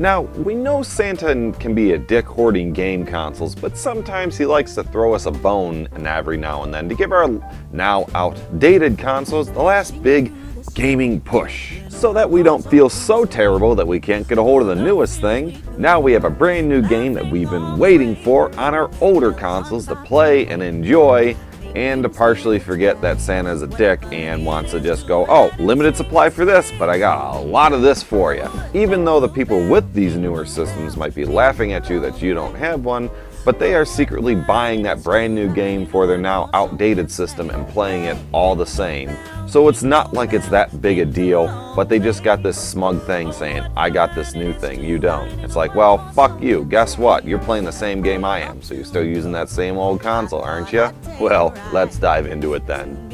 Now, we know Santa can be a dick hoarding game consoles, but sometimes he likes to throw us a bone every now and then to give our now outdated consoles the last big gaming push, so that we don't feel so terrible that we can't get a hold of the newest thing. Now we have a brand new game that we've been waiting for on our older consoles to play and enjoy, and to partially forget that Santa's a dick and wants to just go, oh, limited supply for this, but I got a lot of this for you. Even though the people with these newer systems might be laughing at you that you don't have one, but they are secretly buying that brand new game for their now outdated system and playing it all the same. So it's not like it's that big a deal, but they just got this smug thing saying, I got this new thing, you don't. It's like, well, fuck you. Guess what? You're playing the same game I am, so you're still using that same old console, aren't you? Well, let's dive into it then.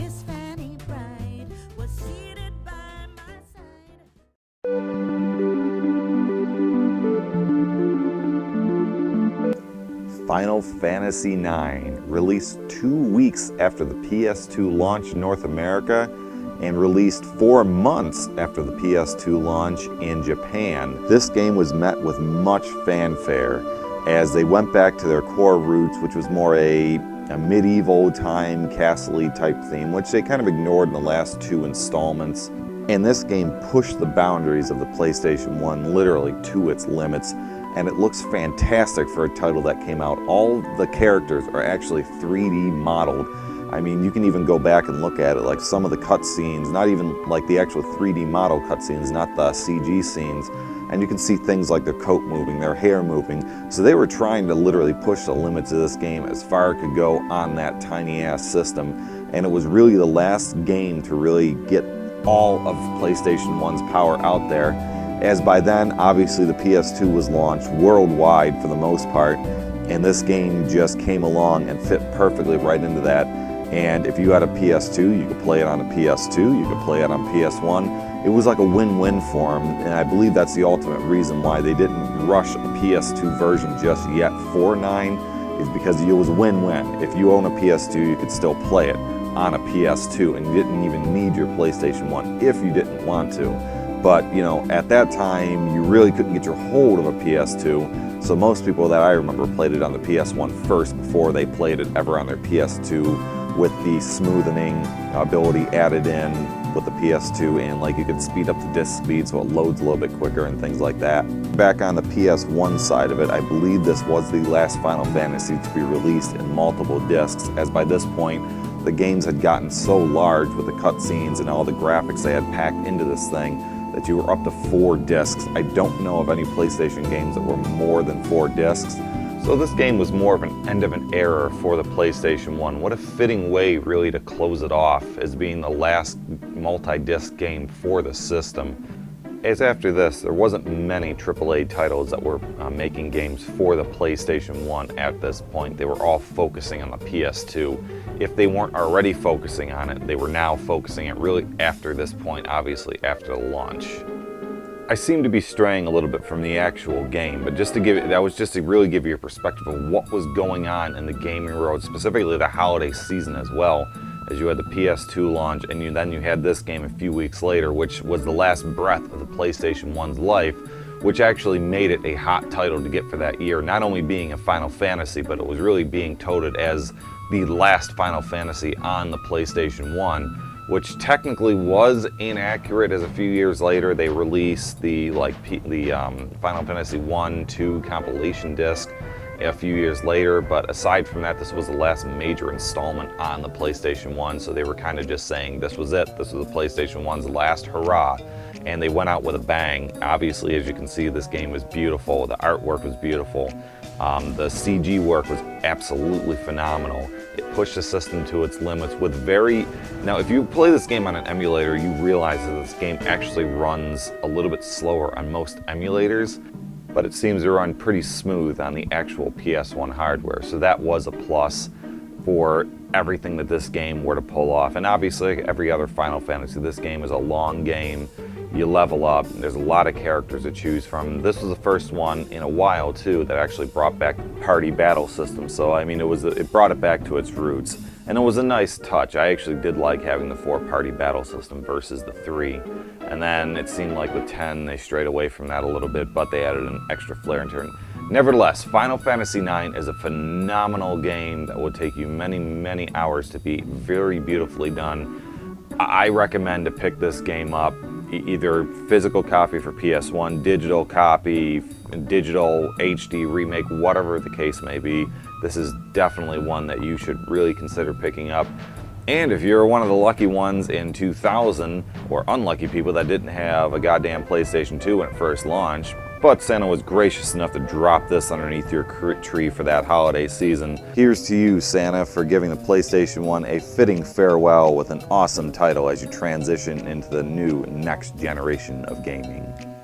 Final Fantasy IX, released 2 weeks after the PS2 launch in North America, and released 4 months after the PS2 launch in Japan. This game was met with much fanfare as they went back to their core roots, which was more a medieval time castle-y type theme, which they kind of ignored in the last 2 installments. And this game pushed the boundaries of the PlayStation 1 literally to its limits, and it looks fantastic for a title that came out. All the characters are actually 3D modeled. I mean, you can even go back and look at it, like some of the cutscenes, not even like the actual 3D model cutscenes, not the CG scenes, and you can see things like their coat moving, their hair moving. So they were trying to literally push the limits of this game as far as it could go on that tiny ass system, and it was really the last game to really get all of PlayStation 1's power out there, as by then obviously the PS2 was launched worldwide for the most part, and this game just came along and fit perfectly right into that. And if you had a PS2, you could play it on a PS2, you could play it on PS1. It was like a win-win for them, and I believe that's the ultimate reason why they didn't rush a PS2 version just yet for 9, is because it was win-win. If you own a PS2, you could still play it on a PS2, and you didn't even need your PlayStation 1 if you didn't want to. But, you know, at that time, you really couldn't get your hold of a PS2, so most people that I remember played it on the PS1 first before they played it ever on their PS2, with the smoothing ability added in with the PS2, and like you could speed up the disk speed so it loads a little bit quicker and things like that. Back on the PS1 side of it, I believe this was the last Final Fantasy to be released in multiple discs, as by this point the games had gotten so large with the cutscenes and all the graphics they had packed into this thing that you were up to 4 discs. I don't know of any PlayStation games that were more than 4 discs. So this game was more of an end of an era for the PlayStation 1. What a fitting way really to close it off as being the last multi-disc game for the system. As after this, there wasn't many AAA titles that were making games for the PlayStation 1 at this point. They were all focusing on the PS2. If they weren't already focusing on it, they were now focusing it really after this point, obviously after the launch. I seem to be straying a little bit from the actual game, but just to give it, that was just to really give you a perspective of what was going on in the gaming world, specifically the holiday season as well, as you had the PS2 launch, and then you had this game a few weeks later, which was the last breath of the PlayStation 1's life, which actually made it a hot title to get for that year, not only being a Final Fantasy, but it was really being touted as the last Final Fantasy on the PlayStation 1. Which technically was inaccurate, as a few years later they released the Final Fantasy 1-2 compilation disc a few years later, but aside from that, this was the last major installment on the PlayStation 1, so they were kind of just saying this was it, this was the PlayStation 1's last hurrah, and they went out with a bang. Obviously, as you can see, this game was beautiful, the artwork was beautiful, the CG work was absolutely phenomenal. It pushed the system to its limits with now if you play this game on an emulator, you realize that this game actually runs a little bit slower on most emulators, but it seems to run pretty smooth on the actual PS1 hardware, so that was a plus for everything that this game were to pull off. And obviously, every other Final Fantasy, this game is a long game. you level up. There's a lot of characters to choose from. This was the first one in a while too that actually brought back party battle system. So I mean, it brought it back to its roots, and it was a nice touch. I actually did like having the 4-party battle system versus the 3. And then it seemed like with 10 they strayed away from that a little bit, but they added an extra flair into it. Nevertheless, Final Fantasy IX is a phenomenal game that will take you many, many hours to beat. Very beautifully done. I recommend to pick this game up, either physical copy for PS1, digital copy, digital HD remake, whatever the case may be. This is definitely one that you should really consider picking up. And if you're one of the lucky ones in 2000, or unlucky people that didn't have a goddamn PlayStation 2 when it first launched, but Santa was gracious enough to drop this underneath your tree for that holiday season. Here's to you, Santa, for giving the PlayStation 1 a fitting farewell with an awesome title as you transition into the new next generation of gaming.